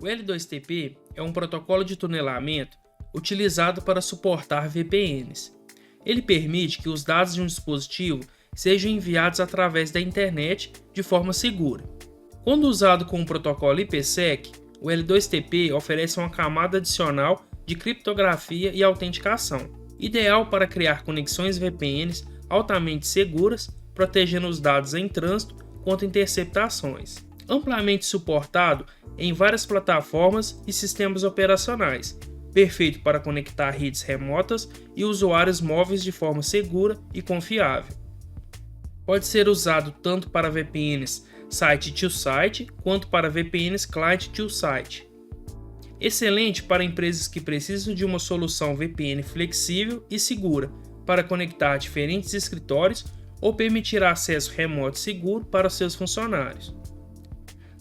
O L2TP é um protocolo de tunelamento utilizado para suportar VPNs. Ele permite que os dados de um dispositivo sejam enviados através da internet de forma segura. Quando usado com o protocolo IPsec, o L2TP oferece uma camada adicional de criptografia e autenticação, ideal para criar conexões VPNs altamente seguras, protegendo os dados em trânsito contra interceptações. Amplamente suportado em várias plataformas e sistemas operacionais, perfeito para conectar redes remotas e usuários móveis de forma segura e confiável. Pode ser usado tanto para VPNs site-to-site quanto para VPNs client-to-site. Excelente para empresas que precisam de uma solução VPN flexível e segura para conectar diferentes escritórios ou permitir acesso remoto seguro para seus funcionários.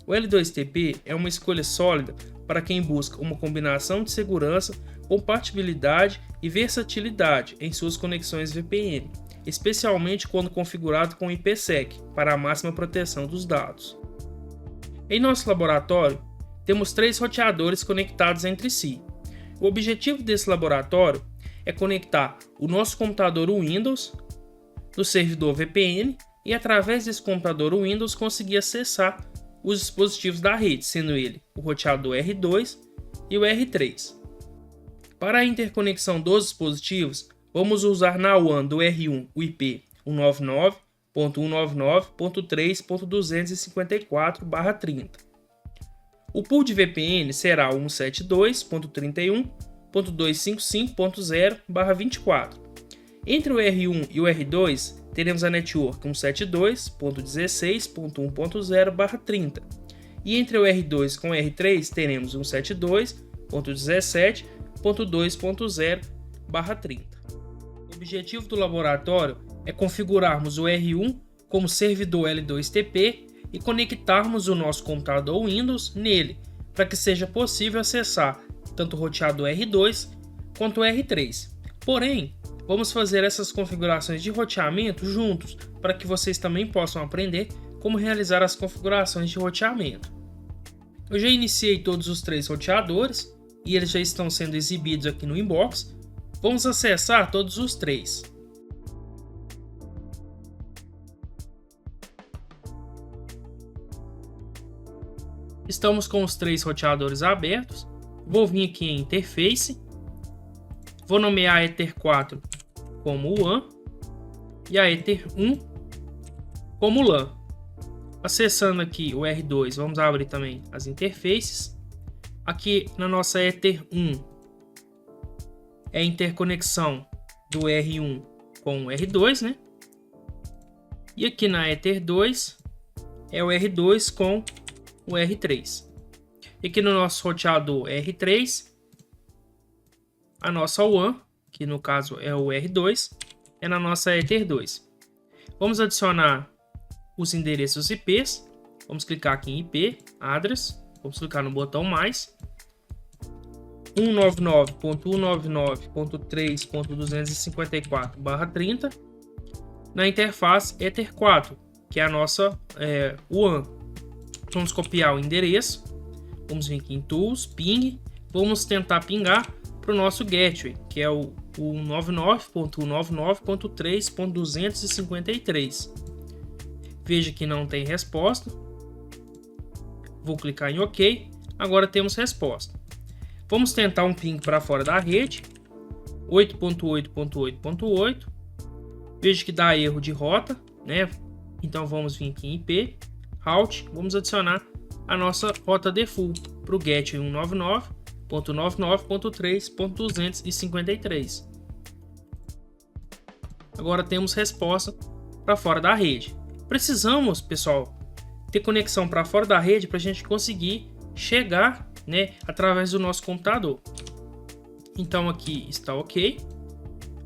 O L2TP é uma escolha sólida para quem busca uma combinação de segurança, compatibilidade e versatilidade em suas conexões VPN, especialmente quando configurado com IPsec para a máxima proteção dos dados. Em nosso laboratório, temos 3 roteadores conectados entre si. O objetivo desse laboratório é conectar o nosso computador Windows no servidor VPN e, através desse computador Windows, conseguir acessar os dispositivos da rede, sendo ele o roteador R2 e o R3. Para a interconexão dos dispositivos, vamos usar na WAN do R1 o IP 199.199.3.254/30. O pool de VPN será o 172.31.255.0/24. Entre o R1 e o R2, teremos a network 172.16.1.0/30. E entre o R2 com o R3, teremos 172.17.2.0/30. O objetivo do laboratório é configurarmos o R1 como servidor L2TP e conectarmos o nosso computador Windows nele, para que seja possível acessar tanto o roteador R2 quanto o R3. Porém, vamos fazer essas configurações de roteamento juntos, para que vocês também possam aprender como realizar as configurações de roteamento. Eu já iniciei todos os 3 roteadores e eles já estão sendo exibidos aqui no inbox. Vamos acessar todos os 3. Estamos com os 3 roteadores abertos. Vou vir aqui em Interface. Vou nomear a Ether 4 como WAN e a Ether 1 como LAN. Acessando aqui o R2, vamos abrir também as interfaces. Aqui na nossa Ether 1 é a interconexão do R1 com o R2, né? E aqui na Ether 2 é o R2 com o R3. E aqui no nosso roteador R3, a nossa WAN, que no caso é o R2, é na nossa Ether 2. Vamos adicionar os endereços IPs. Vamos clicar aqui em IP, Address. Vamos clicar no botão mais. 199.199.3.254/30. Na interface Ether 4, que é a nossa WAN. Vamos copiar o endereço. Vamos vir aqui em Tools, Ping. Vamos tentar pingar para o nosso Gateway, que é o 199.199.3.253. Veja que não tem resposta. Vou clicar em OK. Agora temos resposta. Vamos tentar um ping para fora da rede. 8.8.8.8. Veja que dá erro de rota, né? Então vamos vir aqui em IP, Route. Vamos adicionar a nossa rota default para o Gateway 199.199.3.253. Agora temos resposta para fora da rede. Precisamos, pessoal, ter conexão para fora da rede para a gente conseguir chegar, né, através do nosso computador. Então aqui está OK.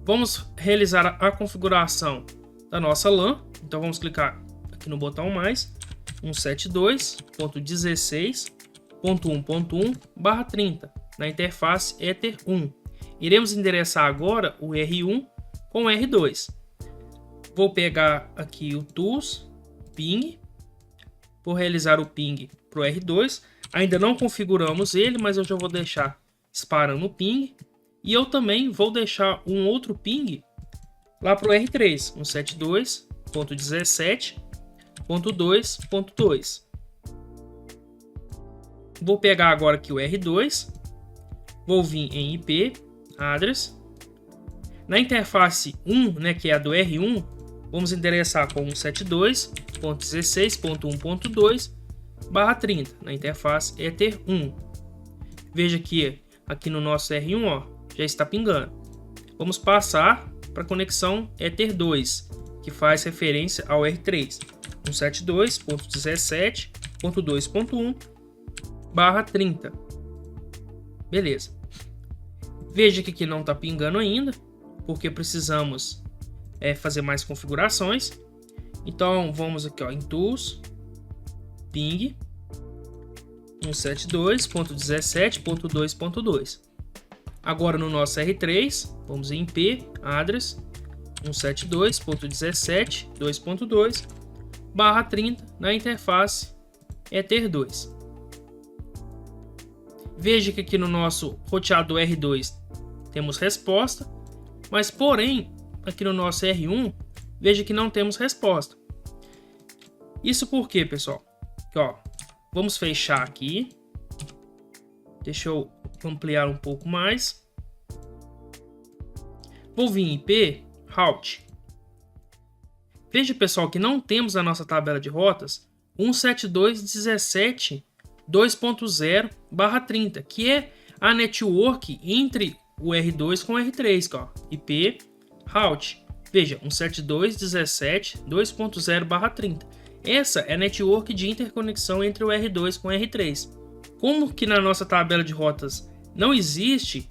Vamos realizar a configuração da nossa LAN. Então vamos clicar aqui no botão mais. 172.16.1.1/30 na interface Ether 1. Iremos endereçar agora o R1 com o R2. Vou pegar aqui o Tools, Ping. Vou realizar o ping para o R2. Ainda não configuramos ele, mas eu já vou deixar disparando o ping. E eu também vou deixar um outro ping lá para o R3, 172.17.2.2. Vou pegar agora aqui o R2, vou vir em IP address. Na interface 1, né, que é a do R1, vamos endereçar com 172.16.1.2/30 na interface Ether 1. Veja que aqui no nosso R1, ó, já está pingando. Vamos passar para a conexão Ether 2, que faz referência ao R3, 172.17.2.1/30. Beleza. Veja que aqui não está pingando ainda, porque precisamos fazer mais configurações. Então vamos aqui, ó, em Tools, Ping, 172.17.2.2. Agora no nosso R3, vamos em IP address 172.17.2.2/30 na interface Ether 2. Veja que aqui no nosso roteado R2 temos resposta, mas porém aqui no nosso R1, veja que não temos resposta. Isso por quê, pessoal? Aqui, ó, vamos fechar aqui. Deixa eu ampliar um pouco mais. Vou vir em IP route. Veja, pessoal, que não temos na nossa tabela de rotas 172.17.2.0/30, que é a network entre o R2 com o R3, ó, IP route. Veja, 172.17.2.0/30. Essa é a network de interconexão entre o R2 com o R3. Como que na nossa tabela de rotas não existe,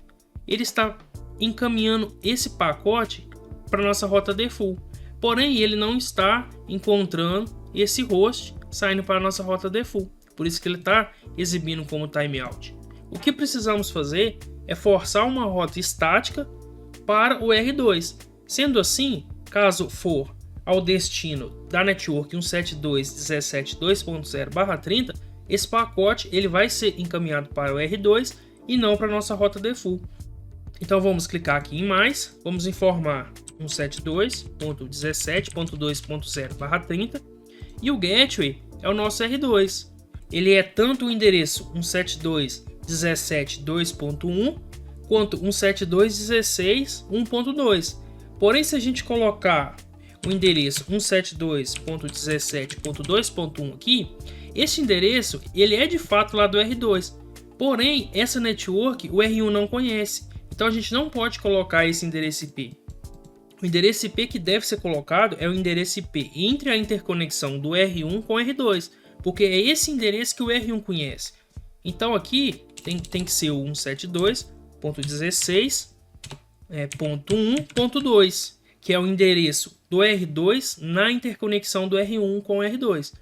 ele está encaminhando esse pacote para nossa rota default. Porém, ele não está encontrando esse host saindo para a nossa rota default. Por isso que ele está exibindo como timeout. O que precisamos fazer é forçar uma rota estática para o R2. Sendo assim, caso for ao destino da network 172.17.2.0/30, esse pacote ele vai ser encaminhado para o R2 e não para a nossa rota default. Então vamos clicar aqui em mais, vamos informar 172.17.2.0/30 e o gateway é o nosso R2. Ele é tanto o endereço 172.17.2.1 quanto 172.16.1.2. Porém, se a gente colocar o endereço 172.17.2.1 aqui, esse endereço ele é de fato lá do R2. Porém, essa network o R1 não conhece. Então a gente não pode colocar esse endereço IP. O endereço IP que deve ser colocado é o endereço IP entre a interconexão do R1 com o R2, porque é esse endereço que o R1 conhece. Então aqui tem que ser o 172.16.1.2, que é o endereço do R2 na interconexão do R1 com o R2.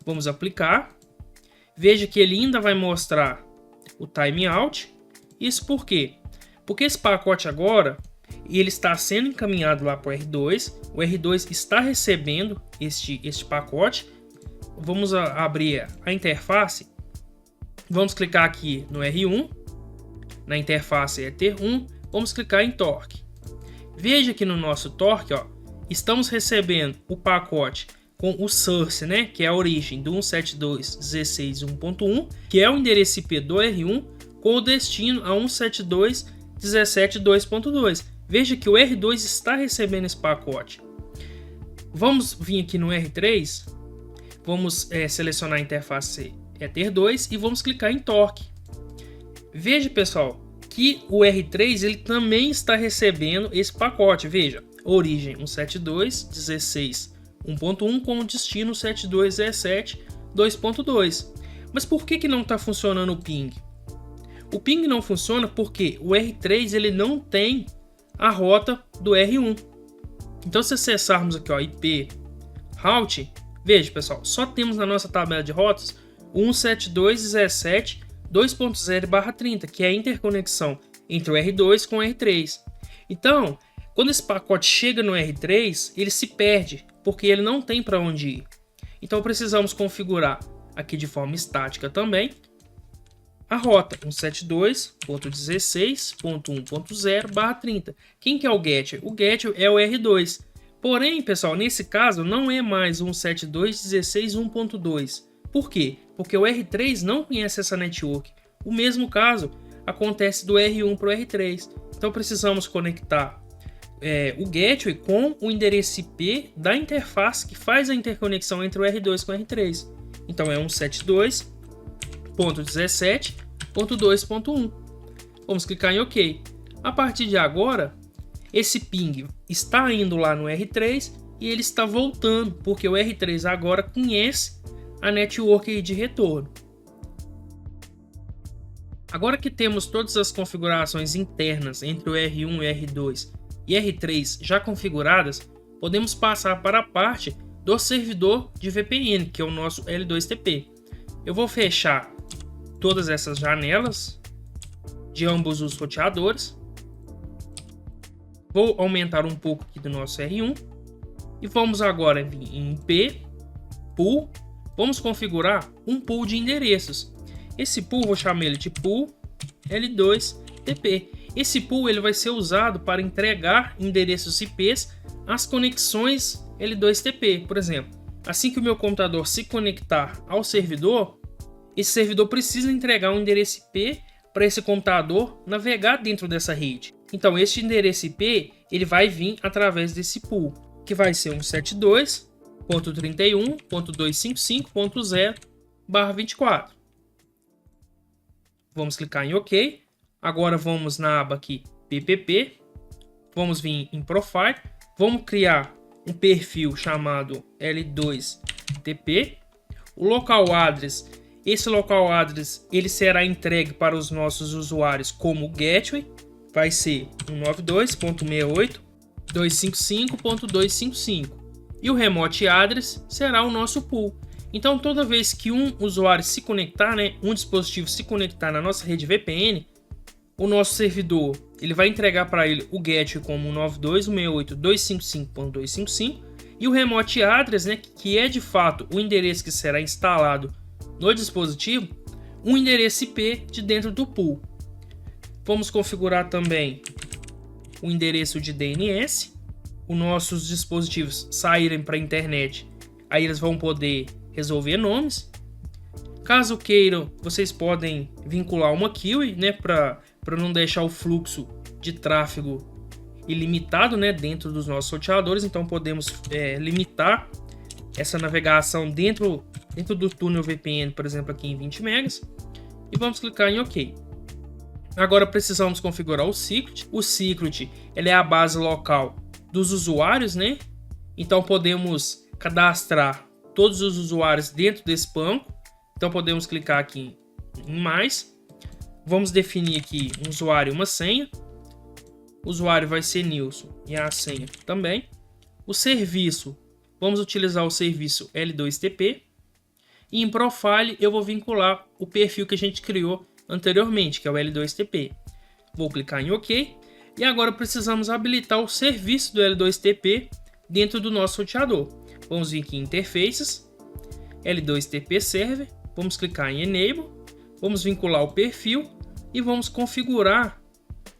Vamos aplicar. Veja que ele ainda vai mostrar o timeout. Isso por quê? Porque esse pacote agora ele está sendo encaminhado lá para o R2. O R2 está recebendo este pacote. Vamos abrir a interface. Vamos clicar aqui no R1, na interface Ether 1. Vamos clicar em Torque. Veja que no nosso Torque, ó, estamos recebendo o pacote com o source, né, que é a origem do 172.16.1.1, que é o endereço IP do R1, com o destino a 172.17.2.2. Veja que o R2 está recebendo esse pacote. Vamos vir aqui no R3, vamos selecionar a interface Ether 2 e vamos clicar em Torque. Veja, pessoal, que o R3 ele também está recebendo esse pacote. Veja, origem 172.16.1.1 com o destino 172.17.2.2. Mas por que não está funcionando o ping? O ping não funciona porque o R3 ele não tem a rota do R1. Então, se acessarmos aqui, ó, IP route, veja, pessoal, só temos na nossa tabela de rotas 172.17.2.0/30, que é a interconexão entre o R2 com o R3. Então, quando esse pacote chega no R3, ele se perde, porque ele não tem para onde ir. Então, precisamos configurar aqui de forma estática também a rota 172.16.1.0/30. Quem que é o gateway? O gateway é o R2. Porém, pessoal, nesse caso não é mais 172.16.1.2. Por quê? Porque o R3 não conhece essa network. O mesmo caso acontece do R1 para o R3. Então precisamos conectar o gateway com o endereço IP da interface que faz a interconexão entre o R2 com o R3. Então é 172.17.2.1. Vamos clicar em OK. A partir de agora, esse ping está indo lá no R3 e ele está voltando, porque o R3 agora conhece a network de retorno. Agora que temos todas as configurações internas entre o R1 e R2 e R3 já configuradas, podemos passar para a parte do servidor de VPN, que é o nosso L2TP. Eu vou fechar todas essas janelas de ambos os roteadores. Vou aumentar um pouco aqui do nosso R1 e vamos agora vir em IP, pool. Vamos configurar um pool de endereços. Esse pool, vou chamar ele de pool L2TP. Esse pool ele vai ser usado para entregar endereços IPs às conexões L2TP. Por exemplo, assim que o meu computador se conectar ao servidor, esse servidor precisa entregar um endereço IP para esse computador navegar dentro dessa rede. Então, este endereço IP ele vai vir através desse pool, que vai ser 172.31.255.0/24. Vamos clicar em OK. Agora vamos na aba aqui PPP. Vamos vir em Profile. Vamos criar um perfil chamado L2TP. O local address, esse local address ele será entregue para os nossos usuários como gateway. Vai ser 192.168.255.255. E o remote address será o nosso pool. Então, toda vez que um usuário se conectar, um dispositivo se conectar na nossa rede VPN, o nosso servidor ele vai entregar para ele o gateway como 192.168.255.255 e o remote address, que é de fato o endereço que será instalado no dispositivo, um endereço IP de dentro do pool. Vamos configurar também o endereço de DNS. Os nossos dispositivos saírem para a internet, aí eles vão poder resolver nomes. Caso queiram, vocês podem vincular uma queue, para não deixar o fluxo de tráfego ilimitado, dentro dos nossos roteadores. Então podemos limitar essa navegação dentro do túnel VPN, por exemplo, aqui em 20 megas. E vamos clicar em OK. Agora precisamos configurar o secret. O secret ele é a base local dos usuários, Então podemos cadastrar todos os usuários dentro desse banco. Então podemos clicar aqui em mais. Vamos definir aqui um usuário e uma senha. O usuário vai ser Nilson e a senha também. O serviço, vamos utilizar o serviço L2TP. E em Profile eu vou vincular o perfil que a gente criou anteriormente, que é o L2TP. Vou clicar em OK. E agora precisamos habilitar o serviço do L2TP dentro do nosso roteador. Vamos vir aqui em Interfaces, L2TP Server. Vamos clicar em Enable. Vamos vincular o perfil e vamos configurar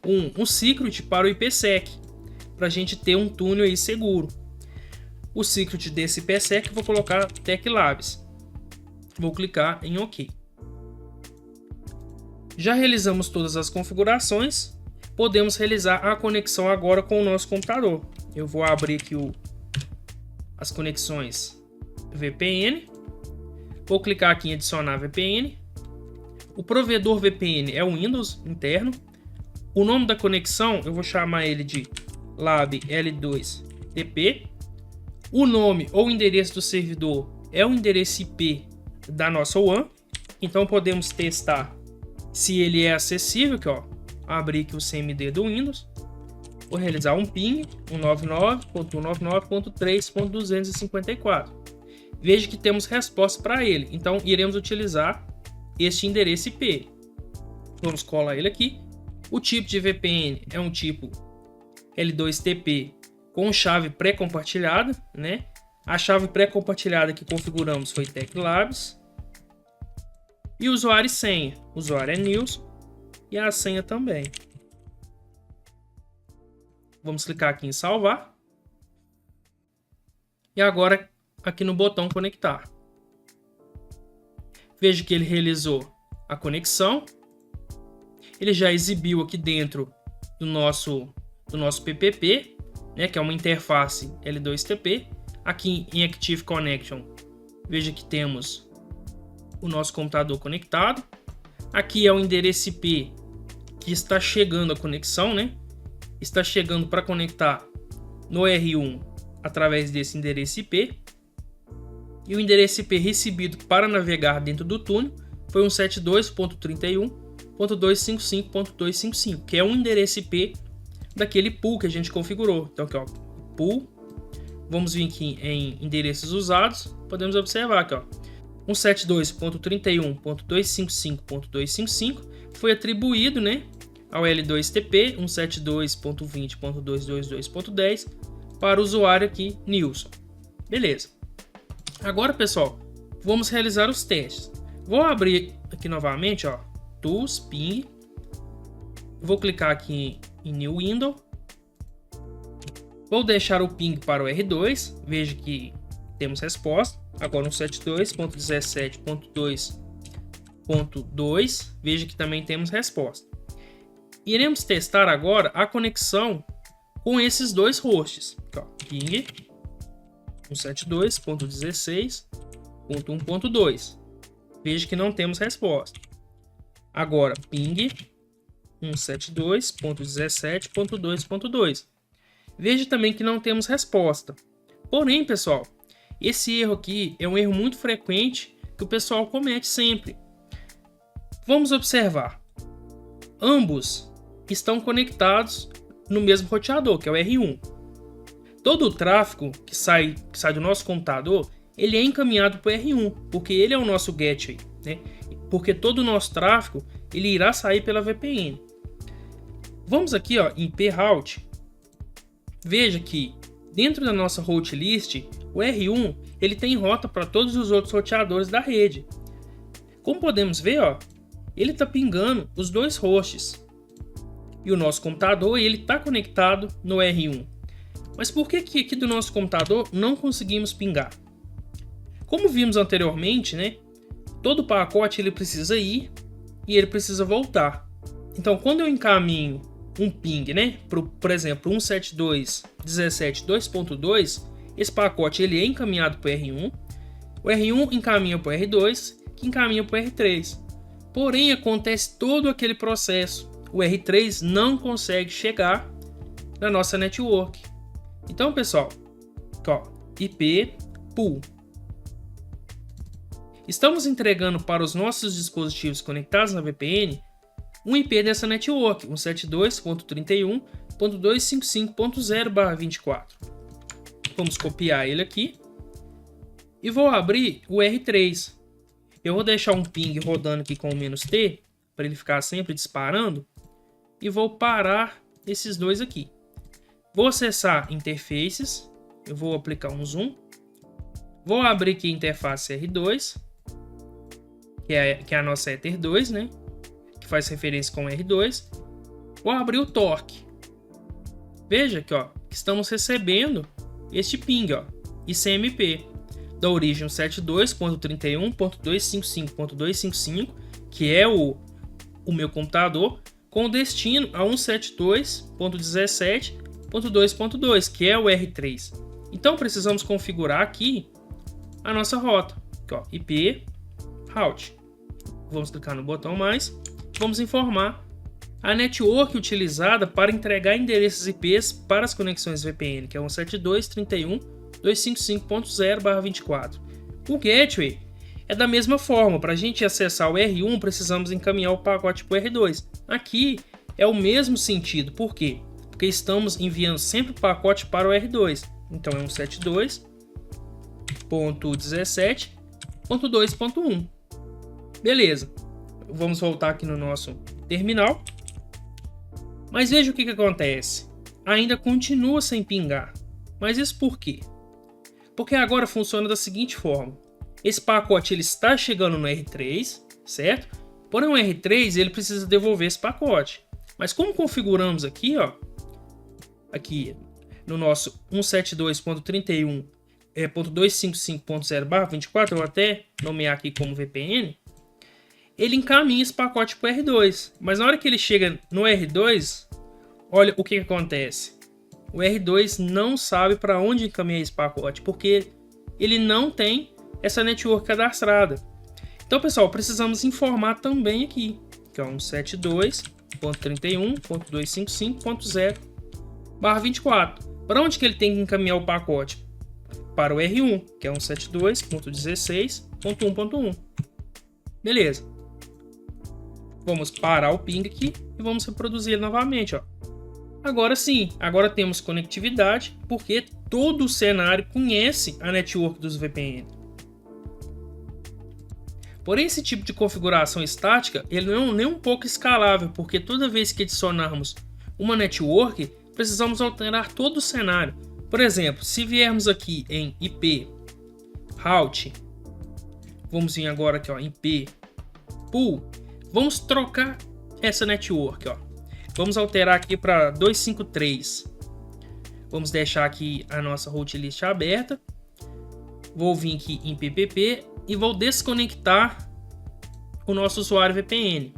um secret para o IPsec, para a gente ter um túnel aí seguro. O secret desse IPsec eu vou colocar TechLabs. Vou clicar em OK. Já realizamos todas as configurações. Podemos realizar a conexão agora com o nosso computador. Eu vou abrir aqui as conexões VPN. Vou clicar aqui em adicionar VPN. O provedor VPN é o Windows interno. O nome da conexão eu vou chamar ele de Lab L2TP. O nome ou endereço do servidor é o endereço IP da nossa WAN. Então podemos testar se ele é acessível, aqui, abrir aqui o CMD do Windows. Vou realizar um ping 199.199.3.254. Veja que temos resposta para ele, então iremos utilizar este endereço IP. Vamos colar ele aqui. O tipo de VPN é um tipo L2TP com chave pré-compartilhada, A chave pré-compartilhada que configuramos foi TechLabs. E usuário e senha. O usuário é Nilson e a senha também. Vamos clicar aqui em salvar. E agora aqui no botão conectar. Veja que ele realizou a conexão. Ele já exibiu aqui dentro do nosso PPP, né, que é uma interface L2TP. Aqui em Active Connection, veja que temos o nosso computador conectado. Aqui é o endereço IP que está chegando a conexão, né? Está chegando para conectar no R1 através desse endereço IP. E o endereço IP recebido para navegar dentro do túnel foi 172.31.255.255, que é um endereço IP daquele pool que a gente configurou. Então aqui, ó, pool. Vamos vir aqui em endereços usados. Podemos observar aqui, ó, 172.31.255.255 foi atribuído, né, ao L2TP 172.20.222.10 para o usuário aqui, Nilson. Beleza. Agora, pessoal, vamos realizar os testes. Vou abrir aqui novamente, ó, Tools, Ping. Vou clicar aqui em New Window. Vou deixar o ping para o R2. Veja que temos resposta. Agora 172.17.2.2. Veja que também temos resposta. Iremos testar agora a conexão com esses dois hosts. Aqui, ó, ping 172.16.1.2. Veja que não temos resposta. Agora ping 172.17.2.2. Veja também que não temos resposta. Porém, pessoal, esse erro aqui é um erro muito frequente que o pessoal comete sempre. Vamos observar. Ambos estão conectados no mesmo roteador, que é o R1. Todo o tráfego que sai do nosso computador, ele é encaminhado para o R1, porque ele é o nosso gateway, né? Porque todo o nosso tráfego ele irá sair pela VPN. Vamos aqui, ó, em proute. Veja que dentro da nossa route list, o R1 ele tem rota para todos os outros roteadores da rede. Como podemos ver, ó, ele está pingando os dois hosts. E o nosso computador ele está conectado no R1. Mas por que aqui do nosso computador não conseguimos pingar? Como vimos anteriormente, né, todo pacote ele precisa ir e ele precisa voltar. Então, quando eu encaminho um ping, né, por exemplo, 172.17.2.2, esse pacote ele é encaminhado para o R1, o R1 encaminha para o R2, que encaminha para o R3. Porém, acontece todo aquele processo. O R3 não consegue chegar na nossa network. Então, pessoal, ó, IP pool. Estamos entregando para os nossos dispositivos conectados na VPN um IP dessa network, 172.31.255.0/24. Vamos copiar ele aqui e vou abrir o R3. Eu vou deixar um ping rodando aqui com o "-t", para ele ficar sempre disparando, e vou parar esses dois aqui. Vou acessar interfaces, eu vou aplicar um zoom, vou abrir aqui a interface R2, que é a nossa Ether 2, né? Que faz referência com R2. Vou abrir o torque. Veja que, ó, que estamos recebendo este ping, ó, ICMP, da origem 72.31.255.255, que é o meu computador, com destino a 172.17.2.2, que é o R3. Então precisamos configurar aqui a nossa rota, aqui, ó, IP route. Vamos clicar no botão mais, vamos informar a network utilizada para entregar endereços IPs para as conexões VPN, que é 172.31.255.0/24. O gateway é da mesma forma. Para a gente acessar o R1, precisamos encaminhar o pacote para o R2. Aqui é o mesmo sentido. Por quê? Porque estamos enviando sempre o pacote para o R2. Então é 172.17.2.1. Beleza. Vamos voltar aqui no nosso terminal. Mas veja o que acontece. Ainda continua sem pingar. Mas isso por quê? Porque agora funciona da seguinte forma. Esse pacote ele está chegando no R3, certo? Porém o R3 ele precisa devolver esse pacote. Mas como configuramos aqui, ó, aqui no nosso 172.31.255.0/24, eu vou até nomear aqui como VPN, ele encaminha esse pacote para o R2. Mas na hora que ele chega no R2, olha o que acontece. O R2 não sabe para onde encaminhar esse pacote, porque ele não tem essa network cadastrada. Então, pessoal, precisamos informar também aqui, que é 172.31.255.0/24. Para onde que ele tem que encaminhar o pacote? Para o R1, que é 172.16.1.1. Beleza. Vamos parar o ping aqui e vamos reproduzir ele novamente, ó. Agora sim, agora temos conectividade, porque todo o cenário conhece a network dos VPN. Porém, esse tipo de configuração estática ele não é nem um pouco escalável, porque toda vez que adicionarmos uma network, precisamos alterar todo o cenário. Por exemplo, se viermos aqui em IP route, vamos vir agora aqui, ó, IP pool, vamos trocar essa network, ó. Vamos alterar aqui para 253. Vamos deixar aqui a nossa route list aberta. Vou vir aqui em PPP e vou desconectar o nosso usuário VPN.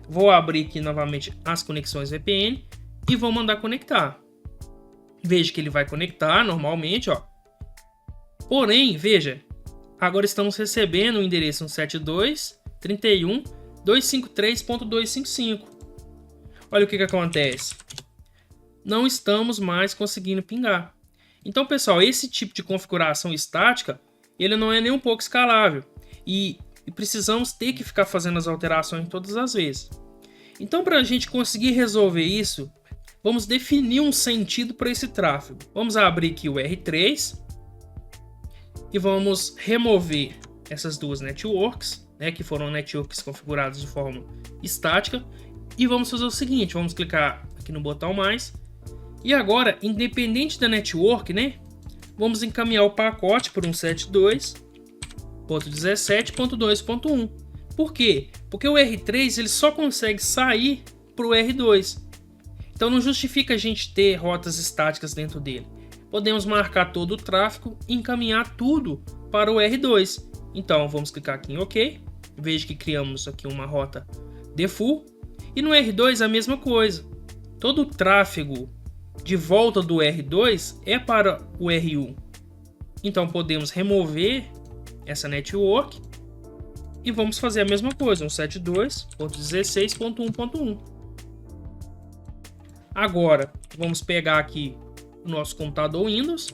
Vou abrir aqui novamente as conexões VPN e vou mandar conectar. Veja que ele vai conectar normalmente, ó. Porém, veja, agora estamos recebendo o endereço 172.31.253.255. Olha o que acontece. Não estamos mais conseguindo pingar. Então, pessoal, esse tipo de configuração estática, ele não é nem um pouco escalável. E precisamos ter que ficar fazendo as alterações todas as vezes. Então, para a gente conseguir resolver isso, vamos definir um sentido para esse tráfego. Vamos abrir aqui o R3 e vamos remover essas duas networks, né, que foram networks configuradas de forma estática. E vamos fazer o seguinte, vamos clicar aqui no botão mais. E agora, independente da network, né, vamos encaminhar o pacote por 172.17.2.1. Por quê? Porque o R3 ele só consegue sair para o R2. Então não justifica a gente ter rotas estáticas dentro dele. Podemos marcar todo o tráfego e encaminhar tudo para o R2. Então vamos clicar aqui em OK. Veja que criamos aqui uma rota default. E no R2 a mesma coisa. Todo o tráfego de volta do R2 é para o R1. Então podemos remover essa network e vamos fazer a mesma coisa, 172.16.1.1. Agora vamos pegar aqui o nosso computador Windows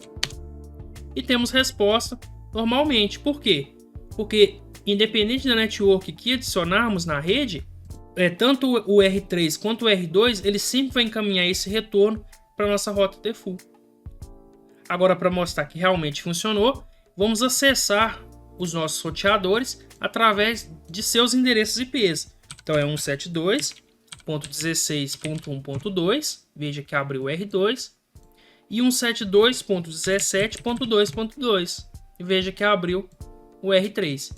e temos resposta normalmente. Por quê? Porque independente da network que adicionarmos na rede, tanto o R3 quanto o R2, ele sempre vai encaminhar esse retorno para a nossa rota default. Agora, para mostrar que realmente funcionou, vamos acessar os nossos roteadores através de seus endereços IPs. Então é 172.16.1.2, veja que abriu o R2, e 172.17.2.2, e veja que abriu o R3.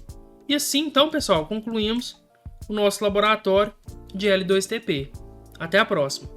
E assim, então, pessoal, concluímos o nosso laboratório de L2TP. Até a próxima!